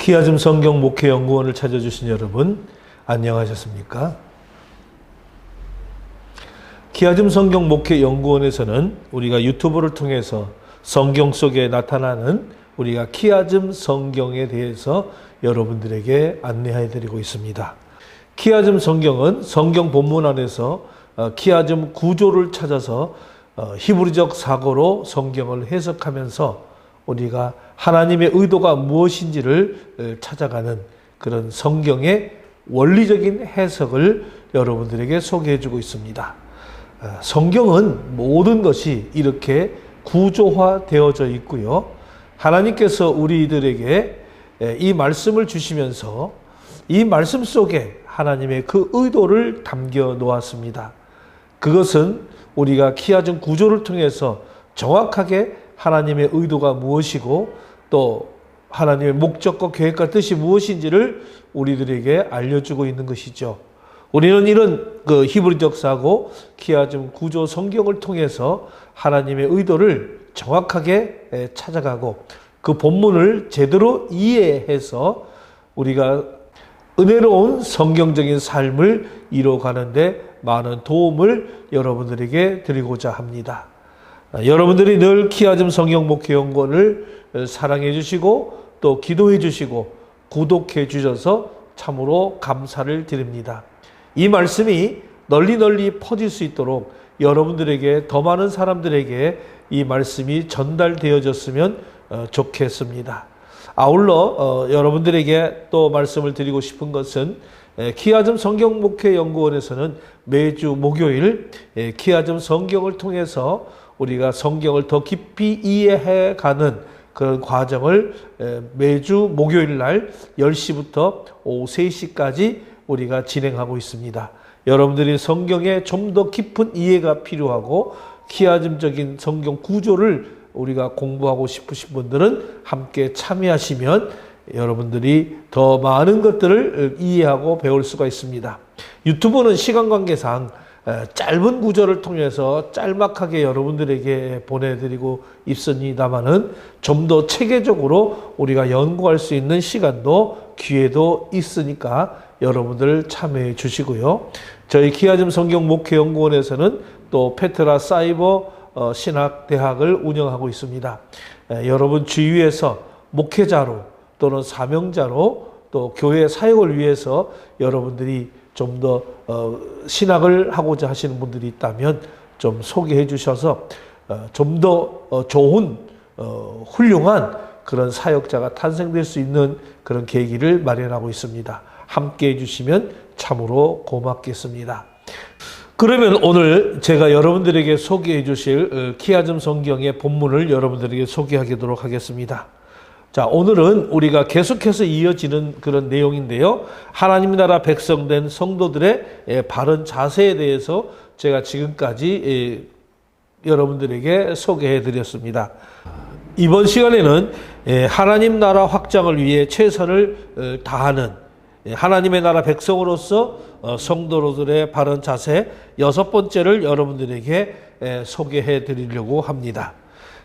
키아즘 성경 목회 연구원을 찾아주신 여러분 안녕하셨습니까? 키아즘 성경 목회 연구원에서는 우리가 유튜브를 통해서 성경 속에 나타나는 우리가 키아즘 성경에 대해서 여러분들에게 안내해 드리고 있습니다. 키아즘 성경은 성경 본문 안에서 키아즘 구조를 찾아서 히브리적 사고로 성경을 해석하면서 우리가 하나님의 의도가 무엇인지를 찾아가는 그런 성경의 원리적인 해석을 여러분들에게 소개해 주고 있습니다. 성경은 모든 것이 이렇게 구조화되어져 있고요. 하나님께서 우리들에게 이 말씀을 주시면서 이 말씀 속에 하나님의 그 의도를 담겨 놓았습니다. 그것은 우리가 키아즘 구조를 통해서 정확하게 하나님의 의도가 무엇이고 또 하나님의 목적과 계획과 뜻이 무엇인지를 우리들에게 알려주고 있는 것이죠. 우리는 이런 히브리적 사고 키아즘 구조 성경을 통해서 하나님의 의도를 정확하게 찾아가고 그 본문을 제대로 이해해서 우리가 은혜로운 성경적인 삶을 이루어가는데 많은 도움을 여러분들에게 드리고자 합니다. 여러분들이 늘 키아즘 성경 목회 연구원을 사랑해 주시고 또 기도해 주시고 구독해 주셔서 참으로 감사를 드립니다. 이 말씀이 널리 퍼질 수 있도록 여러분들에게 더 많은 사람들에게 이 말씀이 전달되어졌으면 좋겠습니다. 아울러 여러분들에게 또 말씀을 드리고 싶은 것은 키아즘 성경 목회 연구원에서는 매주 목요일 키아즘 성경을 통해서 우리가 성경을 더 깊이 이해해가는 그런 과정을 매주 목요일 날 10시부터 오후 3시까지 우리가 진행하고 있습니다. 여러분들이 성경에 좀 더 깊은 이해가 필요하고 키아즘적인 성경 구조를 우리가 공부하고 싶으신 분들은 함께 참여하시면 여러분들이 더 많은 것들을 이해하고 배울 수가 있습니다. 유튜브는 시간 관계상 짧은 구절을 통해서 짤막하게 여러분들에게 보내드리고 있습니다만은 좀 더 체계적으로 우리가 연구할 수 있는 시간도 기회도 있으니까 여러분들 참여해 주시고요. 저희 키아즘 성경 목회 연구원에서는 또 페트라 사이버 신학대학을 운영하고 있습니다. 여러분 주위에서 목회자로 또는 사명자로 또 교회 사역을 위해서 여러분들이 좀 더 신학을 하고자 하시는 분들이 있다면 좀 소개해 주셔서 좀 더 좋은 훌륭한 그런 사역자가 탄생될 수 있는 그런 계기를 마련하고 있습니다. 함께 해주시면 참으로 고맙겠습니다. 그러면 오늘 제가 여러분들에게 소개해 주실 키아즘 성경의 본문을 여러분들에게 소개하도록 하겠습니다. 자, 오늘은 우리가 계속해서 이어지는 그런 내용인데요. 하나님 나라 백성된 성도들의 바른 자세에 대해서 제가 지금까지 여러분들에게 소개해 드렸습니다. 이번 시간에는 하나님 나라 확장을 위해 최선을 다하는 하나님의 나라 백성으로서 성도들의 바른 자세 6번째를 여러분들에게 소개해 드리려고 합니다.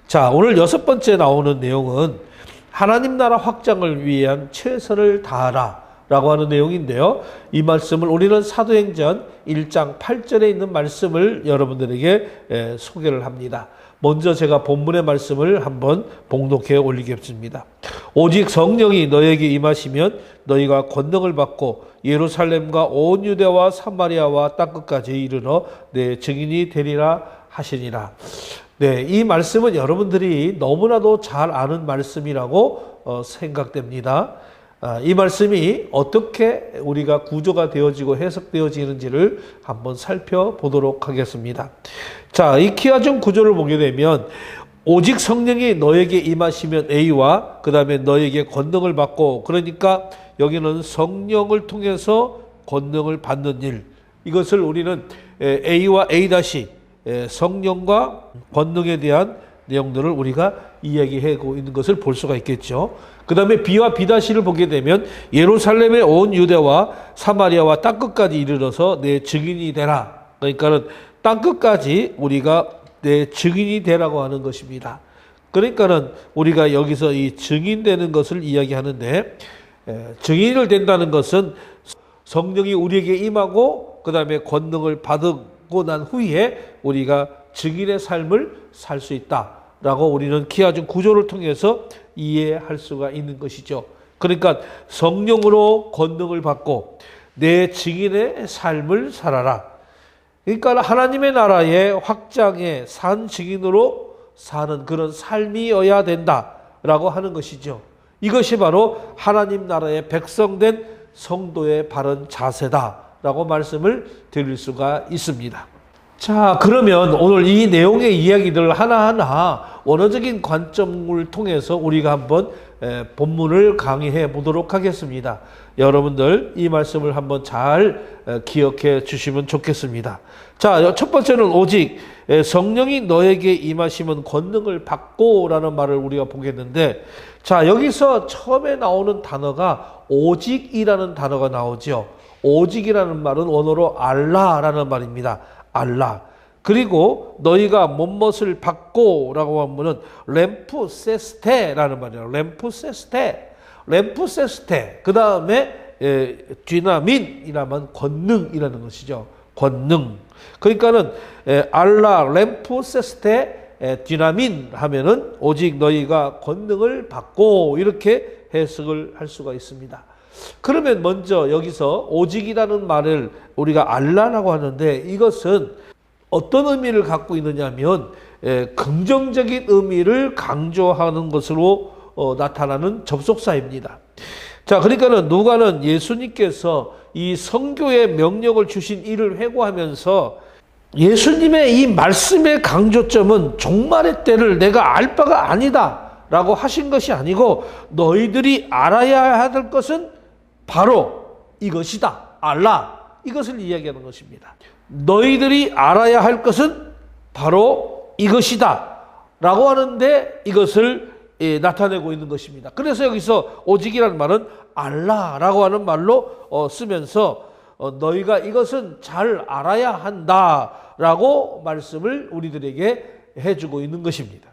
자, 오늘 6번째 나오는 내용은 하나님 나라 확장을 위한 최선을 다하라 라고 하는 내용인데요. 이 말씀을 우리는 사도행전 1장 8절에 있는 말씀을 여러분들에게 소개를 합니다. 먼저 제가 본문의 말씀을 한번 봉독해 올리겠습니다. 오직 성령이 너에게 임하시면 너희가 권능을 받고 예루살렘과 온 유대와 사마리아와 땅끝까지 이르러 내 증인이 되리라 하시니라. 네, 이 말씀은 여러분들이 너무나도 잘 아는 말씀이라고 생각됩니다. 이 말씀이 어떻게 우리가 구조가 되어지고 해석되어지는지를 한번 살펴보도록 하겠습니다. 자, 이 키아즘 구조를 보게 되면 오직 성령이 너에게 임하시면 A와 그 다음에 너에게 권능을 받고, 그러니까 여기는 성령을 통해서 권능을 받는 일, 이것을 우리는 A와 A- 성령과 권능에 대한 내용들을 우리가 이야기하고 있는 것을 볼 수가 있겠죠. 그 다음에 B와 B-를 보게 되면 예루살렘의 온 유대와 사마리아와 땅끝까지 이르러서 내 증인이 되라. 그러니까는 땅끝까지 우리가 내 증인이 되라고 하는 것입니다. 그러니까는 우리가 여기서 이 증인되는 것을 이야기하는데 증인을 된다는 것은 성령이 우리에게 임하고 그 다음에 권능을 받고 난 후에 우리가 증인의 삶을 살 수 있다라고 우리는 키아즘 구조를 통해서 이해할 수가 있는 것이죠. 그러니까 성령으로 권능을 받고 내 증인의 삶을 살아라. 그러니까 하나님의 나라의 확장의 산 증인으로 사는 그런 삶이어야 된다라고 하는 것이죠. 이것이 바로 하나님 나라의 백성된 성도의 바른 자세다라고 말씀을 드릴 수가 있습니다. 자, 그러면 오늘 이 내용의 이야기들을 하나하나 원어적인 관점을 통해서 우리가 한번 본문을 강의해 보도록 하겠습니다. 여러분들 이 말씀을 한번 잘 기억해 주시면 좋겠습니다. 자, 첫 번째는 오직 성령이 너에게 임하시면 권능을 받고 라는 말을 우리가 보겠는데, 자, 여기서 처음에 나오는 단어가 오직이라는 단어가 나오죠. 오직이라는 말은 원어로 알라라는 말입니다. 알라. 그리고 너희가 못못을 받고 라고 하면은 렘푸세스테라는 말이에요. 렘푸세스테. 그 다음에 디나민이라면 권능이라는 것이죠. 권능. 그러니까는 알라 렘푸세스테 디나민 하면은 오직 너희가 권능을 받고 이렇게 해석을 할 수가 있습니다. 그러면 먼저 여기서 오직이라는 말을 우리가 알라라고 하는데 이것은 어떤 의미를 갖고 있느냐 하면 긍정적인 의미를 강조하는 것으로 나타나는 접속사입니다. 자, 그러니까는 누가는 예수님께서 이 선교의 명령을 주신 이를 회고하면서 예수님의 이 말씀의 강조점은 종말의 때를 내가 알 바가 아니다 라고 하신 것이 아니고 너희들이 알아야 할 것은 바로 이것이다. 알라. 이것을 이야기하는 것입니다. 너희들이 알아야 할 것은 바로 이것이다. 라고 하는데 이것을 나타내고 있는 것입니다. 그래서 여기서 오직이라는 말은 알라라고 하는 말로 쓰면서 너희가 이것은 잘 알아야 한다라고 말씀을 우리들에게 해주고 있는 것입니다.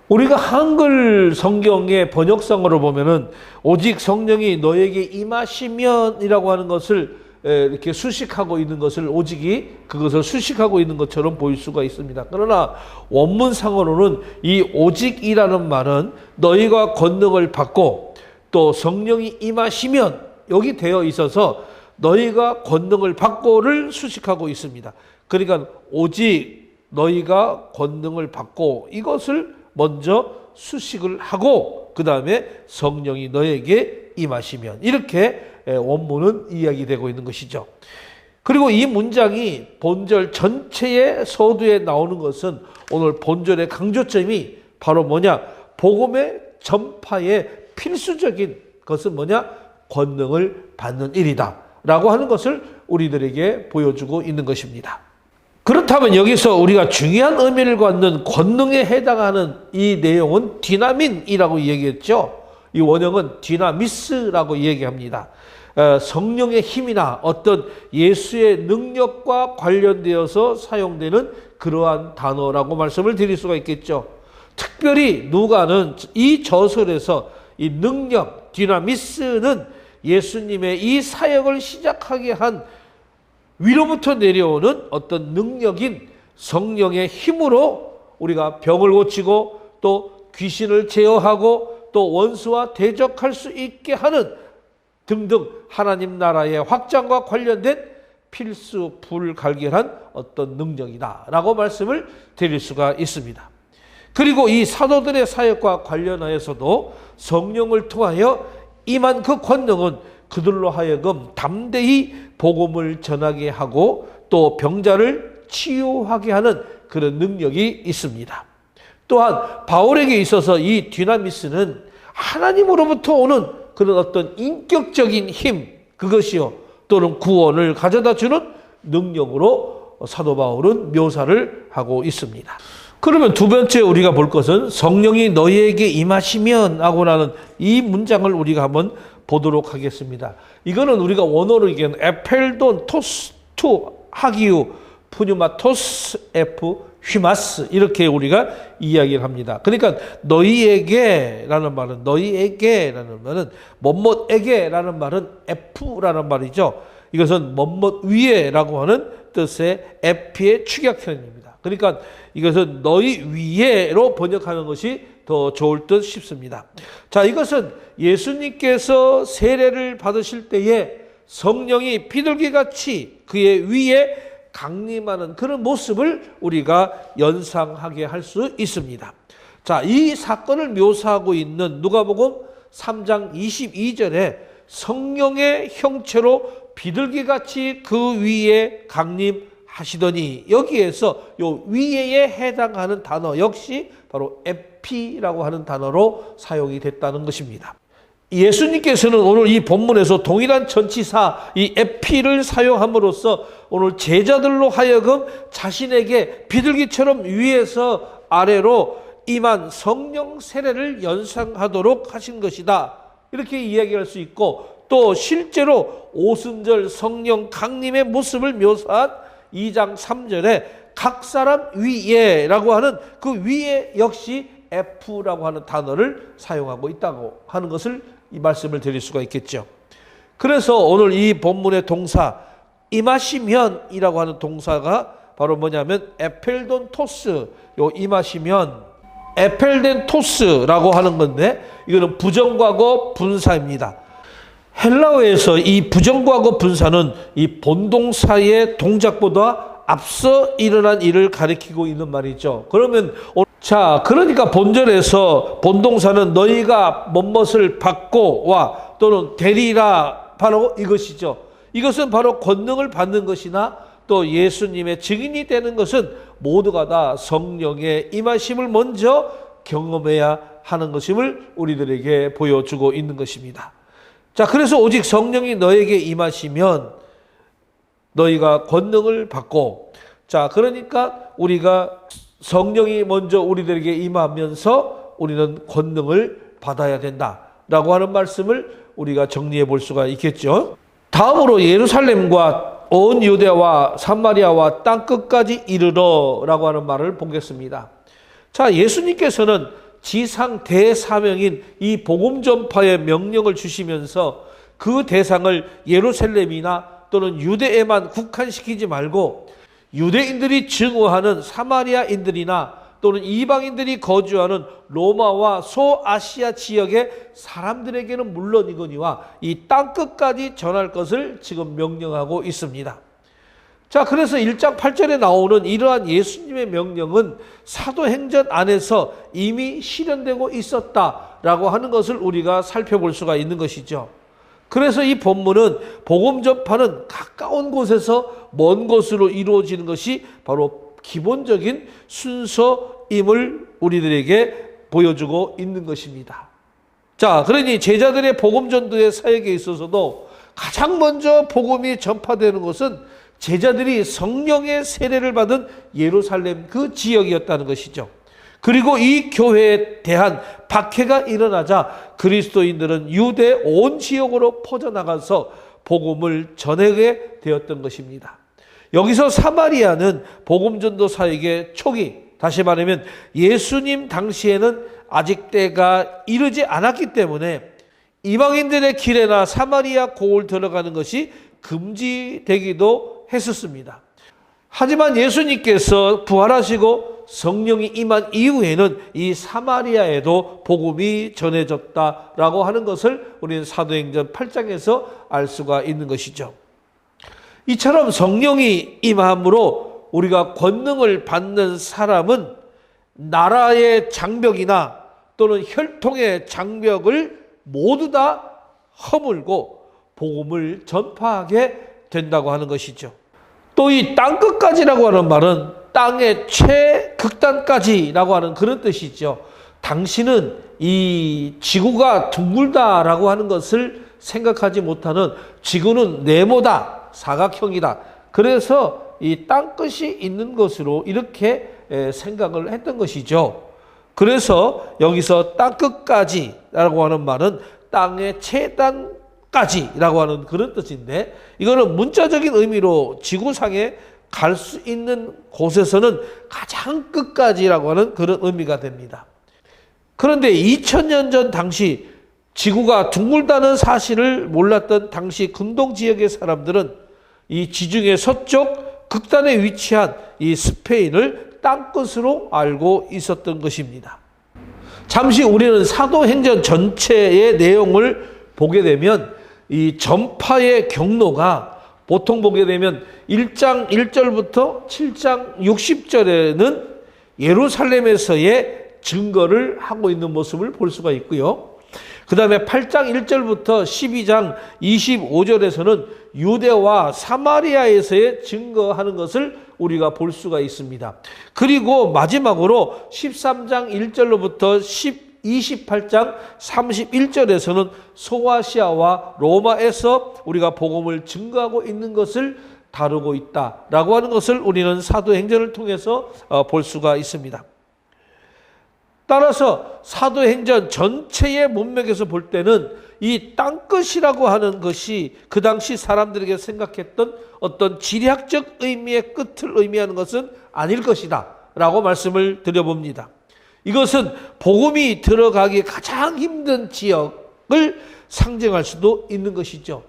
우리가 한글 성경의 번역성으로 보면은 오직 성령이 너에게 임하시면이라고 하는 것을 이렇게 수식하고 있는 것을 오직이 그것을 수식하고 있는 것처럼 보일 수가 있습니다. 그러나 원문상으로는 이 오직이라는 말은 너희가 권능을 받고 또 성령이 임하시면 여기 되어 있어서 너희가 권능을 받고를 수식하고 있습니다. 그러니까 오직 너희가 권능을 받고 이것을 먼저 수식을 하고 그 다음에 성령이 너에게 임하시면 이렇게 원문은 이야기되고 있는 것이죠. 그리고 이 문장이 본절 전체의 서두에 나오는 것은 오늘 본절의 강조점이 바로 뭐냐? 복음의 전파의 필수적인 것은 뭐냐? 권능을 받는 일이다 라고 하는 것을 우리들에게 보여주고 있는 것입니다. 그렇다면 여기서 우리가 중요한 의미를 갖는 권능에 해당하는 이 내용은 디나민이라고 얘기했죠. 이 원형은 디나미스라고 얘기합니다. 성령의 힘이나 어떤 예수의 능력과 관련되어서 사용되는 그러한 단어라고 말씀을 드릴 수가 있겠죠. 특별히 누가는 이 저설에서 이 능력, 디나미스는 예수님의 이 사역을 시작하게 한 위로부터 내려오는 어떤 능력인 성령의 힘으로 우리가 병을 고치고 또 귀신을 제어하고 또 원수와 대적할 수 있게 하는 등등 하나님 나라의 확장과 관련된 필수 불가결한 어떤 능력이다 라고 말씀을 드릴 수가 있습니다. 그리고 이 사도들의 사역과 관련하여서도 성령을 통하여 임한 그 권능은 그들로 하여금 담대히 복음을 전하게 하고 또 병자를 치유하게 하는 그런 능력이 있습니다. 또한 바울에게 있어서 이 디나미스는 하나님으로부터 오는 그런 어떤 인격적인 힘, 그것이요 또는 구원을 가져다 주는 능력으로 사도 바울은 묘사를 하고 있습니다. 그러면 두 번째 우리가 볼 것은 성령이 너희에게 임하시면 하고 나는 이 문장을 우리가 한번 보도록 하겠습니다. 이거는 우리가 원어로 얘기하는 에펠돈 토스 투 하기우 푸뉴마토스 에프 휘마스 이렇게 우리가 이야기를 합니다. 그러니까 너희에게라는 말은 뭐뭐에게라는 말은 F라는 말이죠. 이것은 뭐뭐 위에라고 하는 뜻의 F의 축약형입니다. 그러니까 이것은 너희 위에로 번역하는 것이 더 좋을 듯 싶습니다. 자, 이것은 예수님께서 세례를 받으실 때에 성령이 비둘기같이 그의 위에 강림하는 그런 모습을 우리가 연상하게 할 수 있습니다. 자, 이 사건을 묘사하고 있는 누가복음 3장 22절에 성령의 형체로 비둘기같이 그 위에 강림하시더니, 여기에서 요 위에에 해당하는 단어 역시 바로 에피라고 하는 단어로 사용이 됐다는 것입니다. 예수님께서는 오늘 이 본문에서 동일한 전치사 이 에피를 사용함으로써 오늘 제자들로 하여금 자신에게 비둘기처럼 위에서 아래로 임한 성령 세례를 연상하도록 하신 것이다, 이렇게 이야기할 수 있고, 또 실제로 오순절 성령 강림의 모습을 묘사한 2장 3절에 각 사람 위에라고 하는 그 위에 역시 F라고 하는 단어를 사용하고 있다고 하는 것을 이 말씀을 드릴 수가 있겠죠. 그래서 오늘 이 본문의 동사 임하시면이라고 하는 동사가 바로 뭐냐면 에펠돈 토스, 요 임하시면 에펠덴 토스라고 하는 건데, 이거는 부정과거 분사입니다. 헬라어에서 이 부정과거 분사는 이 본동사의 동작보다 앞서 일어난 일을 가리키고 있는 말이죠. 그러니까 본절에서 본동사는 너희가 뭐뭇을 받고와 또는 되리라, 바로 이것이죠. 이것은 바로 권능을 받는 것이나 또 예수님의 증인이 되는 것은 모두가 다 성령의 임하심을 먼저 경험해야 하는 것임을 우리들에게 보여주고 있는 것입니다. 자, 그래서 오직 성령이 너에게 임하시면 너희가 권능을 받고, 자, 그러니까 우리가 성령이 먼저 우리들에게 임하면서 우리는 권능을 받아야 된다라고 하는 말씀을 우리가 정리해 볼 수가 있겠죠. 다음으로 예루살렘과 온 유대와 사마리아와 땅끝까지 이르러라고 하는 말을 보겠습니다. 자, 예수님께서는 지상 대사명인 이 복음 전파의 명령을 주시면서 그 대상을 예루살렘이나 또는 유대에만 국한시키지 말고 유대인들이 증오하는 사마리아인들이나 또는 이방인들이 거주하는 로마와 소아시아 지역의 사람들에게는 물론이거니와 이 땅끝까지 전할 것을 지금 명령하고 있습니다. 자, 그래서 1장 8절에 나오는 이러한 예수님의 명령은 사도행전 안에서 이미 실현되고 있었다라고 하는 것을 우리가 살펴볼 수가 있는 것이죠. 그래서 이 본문은 복음 전파는 가까운 곳에서 먼 곳으로 이루어지는 것이 바로 기본적인 순서임을 우리들에게 보여주고 있는 것입니다. 자, 그러니 제자들의 복음 전도의 사역에 있어서도 가장 먼저 복음이 전파되는 것은 제자들이 성령의 세례를 받은 예루살렘 그 지역이었다는 것이죠. 그리고 이 교회에 대한 박해가 일어나자 그리스도인들은 유대 온 지역으로 퍼져나가서 복음을 전하게 되었던 것입니다. 여기서 사마리아는 복음 전도 사역의 초기, 다시 말하면 예수님 당시에는 아직 때가 이르지 않았기 때문에 이방인들의 길에나 사마리아 고을 들어가는 것이 금지되기도 했었습니다. 하지만 예수님께서 부활하시고 성령이 임한 이후에는 이 사마리아에도 복음이 전해졌다라고 하는 것을 우리는 사도행전 8장에서 알 수가 있는 것이죠. 이처럼 성령이 임함으로 우리가 권능을 받는 사람은 나라의 장벽이나 또는 혈통의 장벽을 모두 다 허물고 복음을 전파하게 된다고 하는 것이죠. 또 이 땅끝까지라고 하는 말은 땅의 최극단까지라고 하는 그런 뜻이죠. 당신은 이 지구가 둥글다라고 하는 것을 생각하지 못하는, 지구는 네모다, 사각형이다. 그래서 이 땅끝이 있는 것으로 이렇게 생각을 했던 것이죠. 그래서 여기서 땅끝까지라고 하는 말은 땅의 최단까지라고 하는 그런 뜻인데, 이거는 문자적인 의미로 지구상의 갈 수 있는 곳에서는 가장 끝까지라고 하는 그런 의미가 됩니다. 그런데 2000년 전 당시 지구가 둥글다는 사실을 몰랐던 당시 근동 지역의 사람들은 이 지중해 서쪽 극단에 위치한 이 스페인을 땅끝으로 알고 있었던 것입니다. 잠시 우리는 사도행전 전체의 내용을 보게 되면 이 전파의 경로가 보통 보게 되면 1장 1절부터 7장 60절에는 예루살렘에서의 증거를 하고 있는 모습을 볼 수가 있고요. 그 다음에 8장 1절부터 12장 25절에서는 유대와 사마리아에서의 증거하는 것을 우리가 볼 수가 있습니다. 그리고 마지막으로 13장 1절로부터 28장 31절에서는 소아시아와 로마에서 우리가 복음을 증거하고 있는 것을 다루고 있다라고 하는 것을 우리는 사도행전을 통해서 볼 수가 있습니다. 따라서 사도행전 전체의 문맥에서 볼 때는 이 땅끝이라고 하는 것이 그 당시 사람들에게 생각했던 어떤 지리학적 의미의 끝을 의미하는 것은 아닐 것이다 라고 말씀을 드려봅니다. 이것은 복음이 들어가기 가장 힘든 지역을 상징할 수도 있는 것이죠.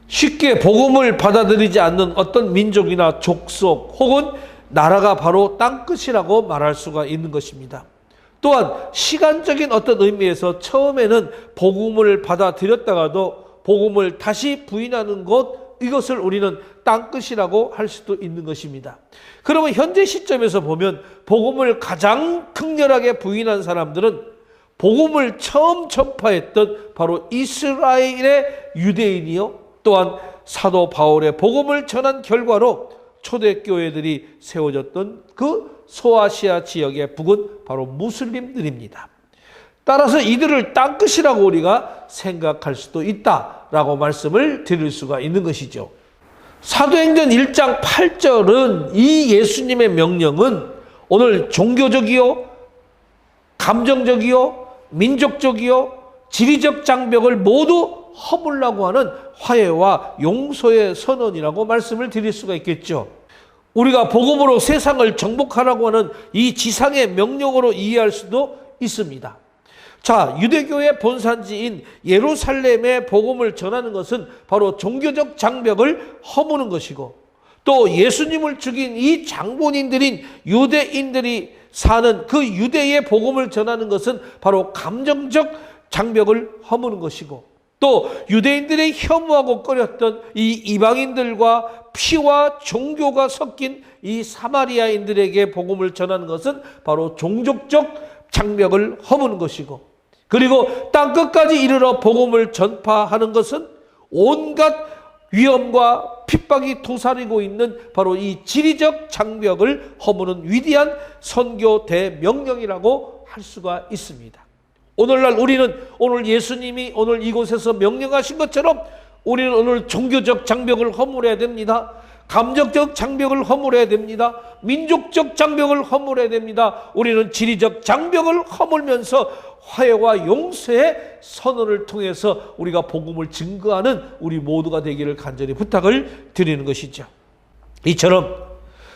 쉽게 복음을 받아들이지 않는 어떤 민족이나 족속 혹은 나라가 바로 땅끝이라고 말할 수가 있는 것입니다. 또한 시간적인 어떤 의미에서 처음에는 복음을 받아들였다가도 복음을 다시 부인하는 것, 이것을 우리는 땅끝이라고 할 수도 있는 것입니다. 그러면 현재 시점에서 보면 복음을 가장 극렬하게 부인한 사람들은 복음을 처음 전파했던 바로 이스라엘의 유대인이요, 또한 사도 바울의 복음을 전한 결과로 초대교회들이 세워졌던 그 소아시아 지역의 북은 바로 무슬림들입니다. 따라서 이들을 땅끝이라고 우리가 생각할 수도 있다라고 말씀을 드릴 수가 있는 것이죠. 사도행전 1장 8절은 이 예수님의 명령은 오늘 종교적이요, 감정적이요, 민족적이요, 지리적 장벽을 모두 허물라고 하는 화해와 용서의 선언이라고 말씀을 드릴 수가 있겠죠. 우리가 복음으로 세상을 정복하라고 하는 이 지상의 명령으로 이해할 수도 있습니다. 자, 유대교의 본산지인 예루살렘에 복음을 전하는 것은 바로 종교적 장벽을 허무는 것이고, 또 예수님을 죽인 이 장본인들인 유대인들이 사는 그 유대의 복음을 전하는 것은 바로 감정적 장벽을 허무는 것이고, 또 유대인들의 혐오하고 꺼렸던 이 이방인들과 피와 종교가 섞인 이 사마리아인들에게 복음을 전하는 것은 바로 종족적 장벽을 허무는 것이고, 그리고 땅끝까지 이르러 복음을 전파하는 것은 온갖 위험과 핍박이 도사리고 있는 바로 이 지리적 장벽을 허무는 위대한 선교 대명령이라고 할 수가 있습니다. 오늘날 우리는 오늘 예수님이 오늘 이곳에서 명령하신 것처럼 우리는 오늘 종교적 장벽을 허물어야 됩니다. 감정적 장벽을 허물어야 됩니다. 민족적 장벽을 허물어야 됩니다. 우리는 지리적 장벽을 허물면서 화해와 용서의 선언을 통해서 우리가 복음을 증거하는 우리 모두가 되기를 간절히 부탁을 드리는 것이죠. 이처럼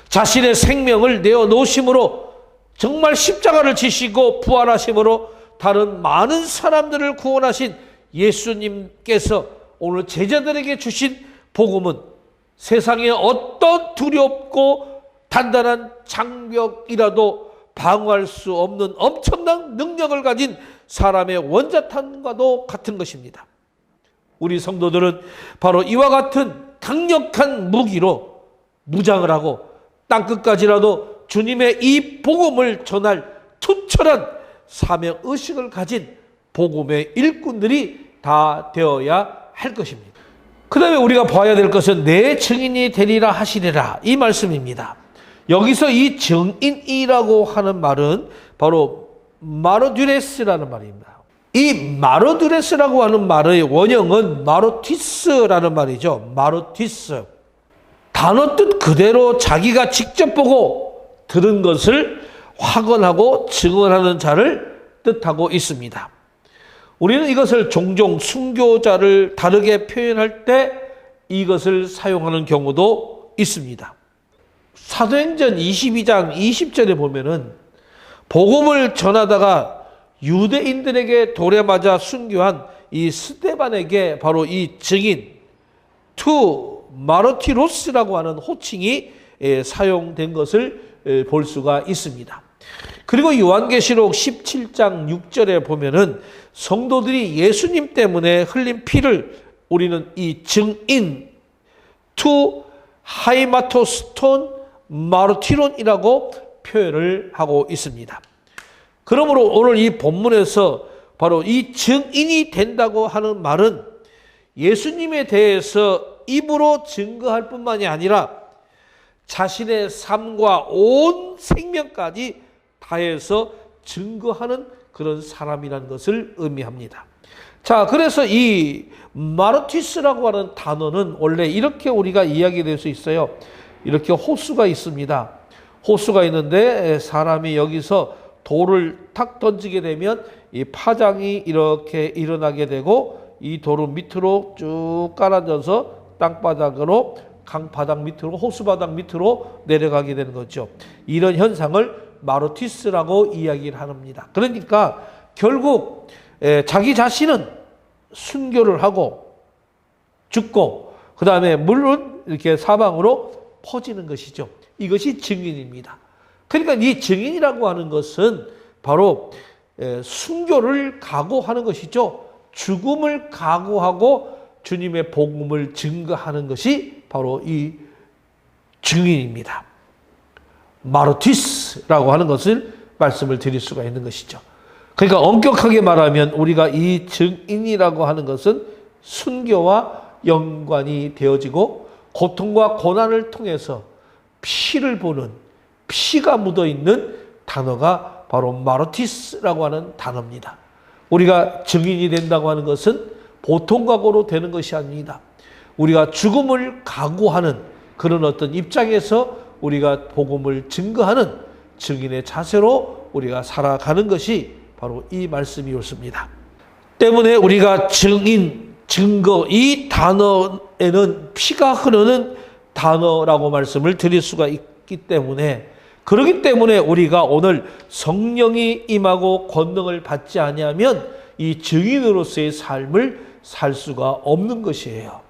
자신의 생명을 내어놓으심으로 정말 십자가를 지시고 부활하심으로 다른 많은 사람들을 구원하신 예수님께서 오늘 제자들에게 주신 복음은 세상에 어떤 두렵고 단단한 장벽이라도 방어할 수 없는 엄청난 능력을 가진 사람의 원자탄과도 같은 것입니다. 우리 성도들은 바로 이와 같은 강력한 무기로 무장을 하고 땅끝까지라도 주님의 이 복음을 전할 투철한 사명의식을 가진 복음의 일꾼들이 다 되어야 할 것입니다. 그 다음에 우리가 봐야 될 것은 내 증인이 되리라 하시리라, 이 말씀입니다. 여기서 이 증인이라고 하는 말은 바로 마르듀레스라는 말입니다. 이 마르듀레스라고 하는 말의 원형은 마르티스라는 말이죠. 마르티스. 단어 뜻 그대로 자기가 직접 보고 들은 것을 확언하고 증언하는 자를 뜻하고 있습니다. 우리는 이것을 종종 순교자를 다르게 표현할 때 이것을 사용하는 경우도 있습니다. 사도행전 22장 20절에 보면은 복음을 전하다가 유대인들에게 돌에 맞아 순교한 이 스데반에게 바로 이 증인 투 마르티로스라고 하는 호칭이 사용된 것을 볼 수가 있습니다. 그리고 요한계시록 17장 6절에 보면은 성도들이 예수님 때문에 흘린 피를 우리는 이 증인 투 하이마토스톤 마르티론이라고 표현을 하고 있습니다. 그러므로 오늘 이 본문에서 바로 이 증인이 된다고 하는 말은 예수님에 대해서 입으로 증거할 뿐만이 아니라 자신의 삶과 온 생명까지 다해서 증거하는 그런 사람이라는 것을 의미합니다. 자, 그래서 이 마르티스라고 하는 단어는 원래 이렇게 우리가 이야기될 수 있어요. 이렇게 호수가 있습니다. 호수가 있는데 사람이 여기서 돌을 탁 던지게 되면 이 파장이 이렇게 일어나게 되고 이 돌을 밑으로 쭉 깔아져서 땅바닥으로 강바닥 밑으로 호수바닥 밑으로 내려가게 되는 거죠. 이런 현상을 마르티스라고 이야기를 합니다. 그러니까 결국 자기 자신은 순교를 하고 죽고 그 다음에 물론 이렇게 사방으로 퍼지는 것이죠. 이것이 증인입니다. 그러니까 이 증인이라고 하는 것은 바로 순교를 각오하는 것이죠. 죽음을 각오하고 주님의 복음을 증거하는 것이 바로 이 증인입니다. 마르티스라고 하는 것을 말씀을 드릴 수가 있는 것이죠. 그러니까 엄격하게 말하면 우리가 이 증인이라고 하는 것은 순교와 연관이 되어지고 고통과 고난을 통해서 피를 보는 피가 묻어있는 단어가 바로 마르티스라고 하는 단어입니다. 우리가 증인이 된다고 하는 것은 보통 각오로 되는 것이 아닙니다. 우리가 죽음을 각오하는 그런 어떤 입장에서 우리가 복음을 증거하는 증인의 자세로 우리가 살아가는 것이 바로 이 말씀이 옳습니다. 때문에 우리가 증인, 증거 이 단어에는 피가 흐르는 단어라고 말씀을 드릴 수가 있기 때문에 그렇기 때문에 우리가 오늘 성령이 임하고 권능을 받지 아니하면 이 증인으로서의 삶을 살 수가 없는 것이에요.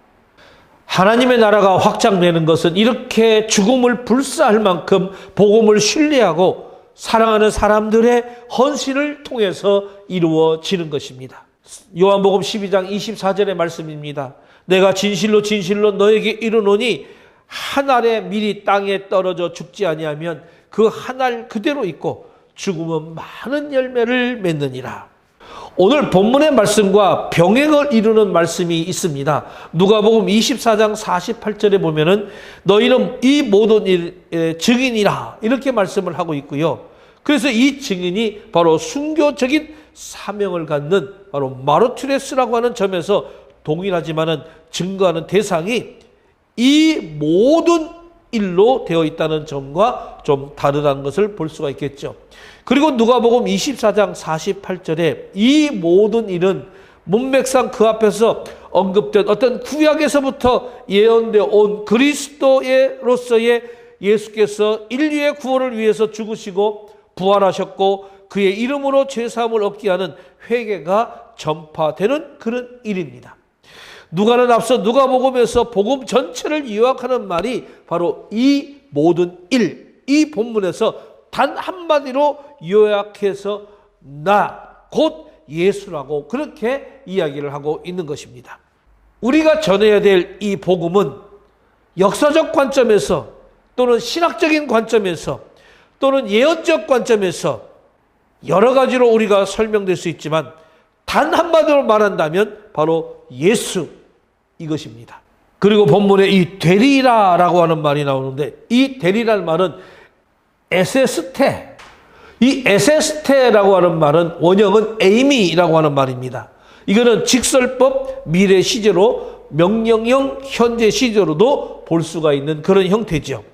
하나님의 나라가 확장되는 것은 이렇게 죽음을 불사할 만큼 복음을 신뢰하고 사랑하는 사람들의 헌신을 통해서 이루어지는 것입니다. 요한복음 12장 24절의 말씀입니다. 내가 진실로 진실로 너에게 이르노니 한 알의 밀이 땅에 떨어져 죽지 아니하면 그 한 알 그대로 있고 죽으면 많은 열매를 맺느니라. 오늘 본문의 말씀과 병행을 이루는 말씀이 있습니다. 누가복음 24장 48절에 보면은 너희는 이 모든 일의 증인이라 이렇게 말씀을 하고 있고요. 그래서 이 증인이 바로 순교적인 사명을 갖는 바로 마르티레스라고 하는 점에서 동일하지만은 증거하는 대상이 이 모든 일로 되어 있다는 점과 좀 다르다는 것을 볼 수가 있겠죠. 그리고 누가복음 24장 48절에 이 모든 일은 문맥상 그 앞에서 언급된 어떤 구약에서부터 예언되어 온 그리스도로서의 예수께서 인류의 구원을 위해서 죽으시고 부활하셨고 그의 이름으로 죄사함을 얻게 하는 회개가 전파되는 그런 일입니다. 누가는 앞서 누가복음에서 복음 전체를 요약하는 말이 바로 이 모든 일, 이 본문에서 단 한마디로 요약해서 나, 곧 예수라고 그렇게 이야기를 하고 있는 것입니다. 우리가 전해야 될 이 복음은 역사적 관점에서 또는 신학적인 관점에서 또는 예언적 관점에서 여러 가지로 우리가 설명될 수 있지만 단 한마디로 말한다면 바로 예수 이것입니다. 그리고 본문에 이 되리라라고 하는 말이 나오는데 이 되리라는 말은 에세스테, 이 에세스테라고 하는 말은 원형은 에이미라고 하는 말입니다. 이거는 직설법 미래 시제로 명령형 현재 시제로도 볼 수가 있는 그런 형태죠.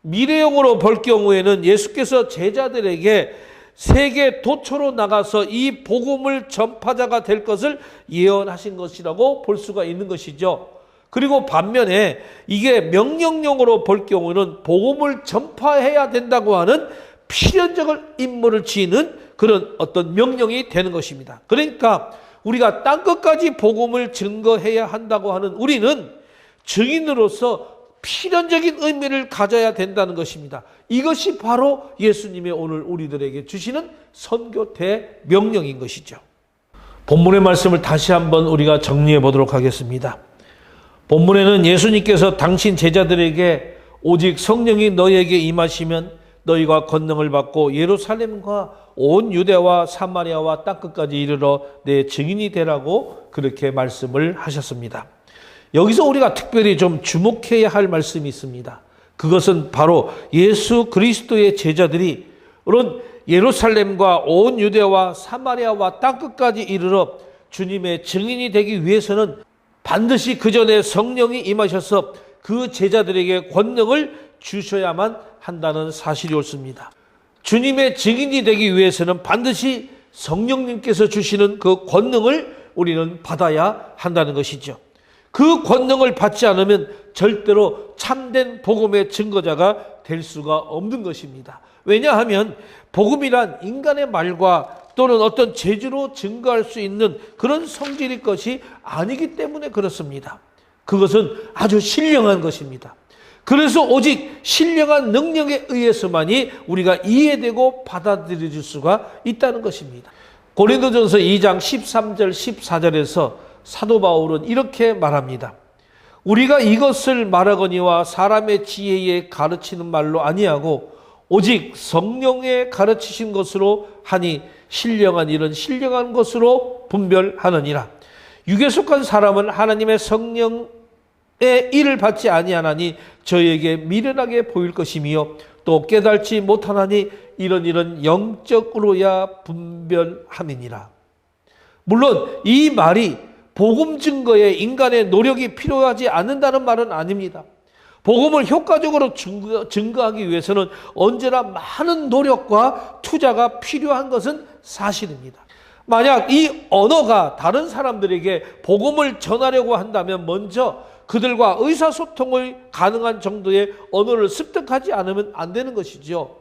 미래형으로 볼 경우에는 예수께서 제자들에게 세계 도처로 나가서 이 복음을 전파자가 될 것을 예언하신 것이라고 볼 수가 있는 것이죠. 그리고 반면에 이게 명령령으로 볼 경우는 복음을 전파해야 된다고 하는 필연적인 임무를 지는 그런 어떤 명령이 되는 것입니다. 그러니까 우리가 땅끝까지 복음을 증거해야 한다고 하는 우리는 증인으로서 필연적인 의미를 가져야 된다는 것입니다. 이것이 바로 예수님의 오늘 우리들에게 주시는 선교 대명령인 것이죠. 본문의 말씀을 다시 한번 우리가 정리해 보도록 하겠습니다. 본문에는 예수님께서 당신 제자들에게 오직 성령이 너희에게 임하시면 너희가 권능을 받고 예루살렘과 온 유대와 사마리아와 땅끝까지 이르러 내 증인이 되라고 그렇게 말씀을 하셨습니다. 여기서 우리가 특별히 좀 주목해야 할 말씀이 있습니다. 그것은 바로 예수 그리스도의 제자들이 물론 예루살렘과 온 유대와 사마리아와 땅끝까지 이르러 주님의 증인이 되기 위해서는 반드시 그 전에 성령이 임하셔서 그 제자들에게 권능을 주셔야만 한다는 사실이 옳습니다. 주님의 증인이 되기 위해서는 반드시 성령님께서 주시는 그 권능을 우리는 받아야 한다는 것이죠. 그 권능을 받지 않으면 절대로 참된 복음의 증거자가 될 수가 없는 것입니다. 왜냐하면 복음이란 인간의 말과 또는 어떤 재주로 증거할 수 있는 그런 성질의 것이 아니기 때문에 그렇습니다. 그것은 아주 신령한 것입니다. 그래서 오직 신령한 능력에 의해서만이 우리가 이해되고 받아들여질 수가 있다는 것입니다. 고린도전서 2장 13절 14절에서 사도 바울은 이렇게 말합니다. 우리가 이것을 말하거니와 사람의 지혜에 가르치는 말로 아니하고 오직 성령의 가르치신 것으로 하니 신령한 일은 신령한 것으로 분별하느니라. 육에 속한 사람은 하나님의 성령의 일을 받지 아니하나니 저희에게 미련하게 보일 것이며 또 깨달지 못하나니 이런 일은 영적으로야 분별함이니라. 물론 이 말이 복음 증거에 인간의 노력이 필요하지 않는다는 말은 아닙니다. 복음을 효과적으로 증거하기 위해서는 언제나 많은 노력과 투자가 필요한 것은 사실입니다. 만약 이 언어가 다른 사람들에게 복음을 전하려고 한다면 먼저 그들과 의사소통을 가능한 정도의 언어를 습득하지 않으면 안 되는 것이죠.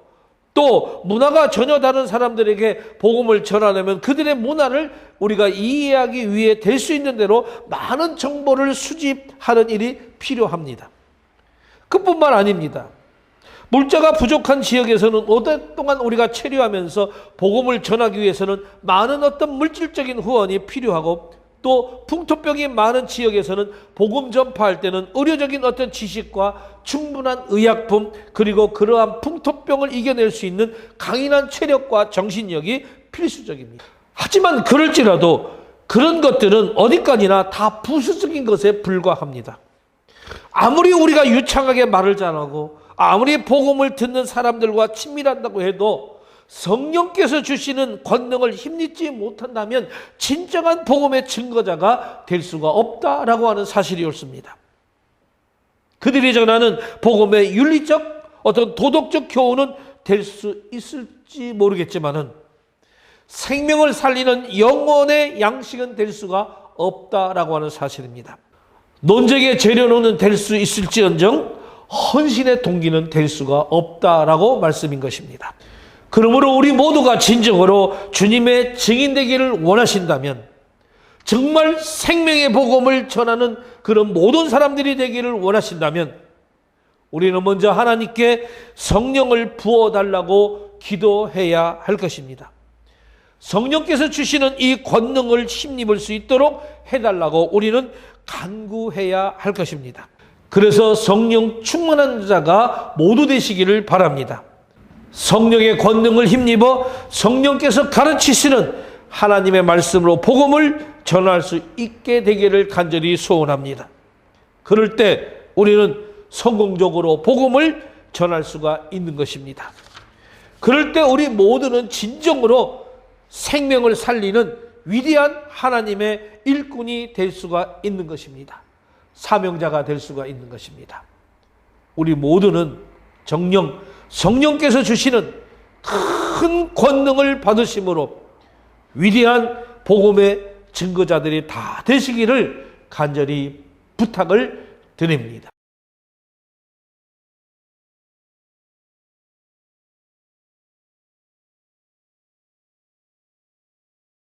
또 문화가 전혀 다른 사람들에게 복음을 전하려면 그들의 문화를 우리가 이해하기 위해 될 수 있는 대로 많은 정보를 수집하는 일이 필요합니다. 그뿐만 아닙니다. 물자가 부족한 지역에서는 오랫동안 우리가 체류하면서 복음을 전하기 위해서는 많은 어떤 물질적인 후원이 필요하고 또 풍토병이 많은 지역에서는 복음 전파할 때는 의료적인 어떤 지식과 충분한 의약품 그리고 그러한 풍토병을 이겨낼 수 있는 강인한 체력과 정신력이 필수적입니다. 하지만 그럴지라도 그런 것들은 어디까지나 다 부수적인 것에 불과합니다. 아무리 우리가 유창하게 말을 잘하고 아무리 복음을 듣는 사람들과 친밀한다고 해도 성령께서 주시는 권능을 힘입지 못한다면 진정한 복음의 증거자가 될 수가 없다라고 하는 사실이 옳습니다. 그들이 전하는 복음의 윤리적 어떤 도덕적 교훈은 될 수 있을지 모르겠지만은 생명을 살리는 영혼의 양식은 될 수가 없다라고 하는 사실입니다. 논쟁의 재료는 될 수 있을지언정 헌신의 동기는 될 수가 없다라고 말씀인 것입니다. 그러므로 우리 모두가 진정으로 주님의 증인되기를 원하신다면 정말 생명의 복음을 전하는 그런 모든 사람들이 되기를 원하신다면 우리는 먼저 하나님께 성령을 부어달라고 기도해야 할 것입니다. 성령께서 주시는 이 권능을 힘입을 수 있도록 해달라고 우리는 간구해야 할 것입니다. 그래서 성령 충만한 자가 모두 되시기를 바랍니다. 성령의 권능을 힘입어 성령께서 가르치시는 하나님의 말씀으로 복음을 전할 수 있게 되기를 간절히 소원합니다. 그럴 때 우리는 성공적으로 복음을 전할 수가 있는 것입니다. 그럴 때 우리 모두는 진정으로 생명을 살리는 위대한 하나님의 일꾼이 될 수가 있는 것입니다. 사명자가 될 수가 있는 것입니다. 우리 모두는 정령 성령께서 주시는 큰 권능을 받으심으로 위대한 복음의 증거자들이 다 되시기를 간절히 부탁을 드립니다.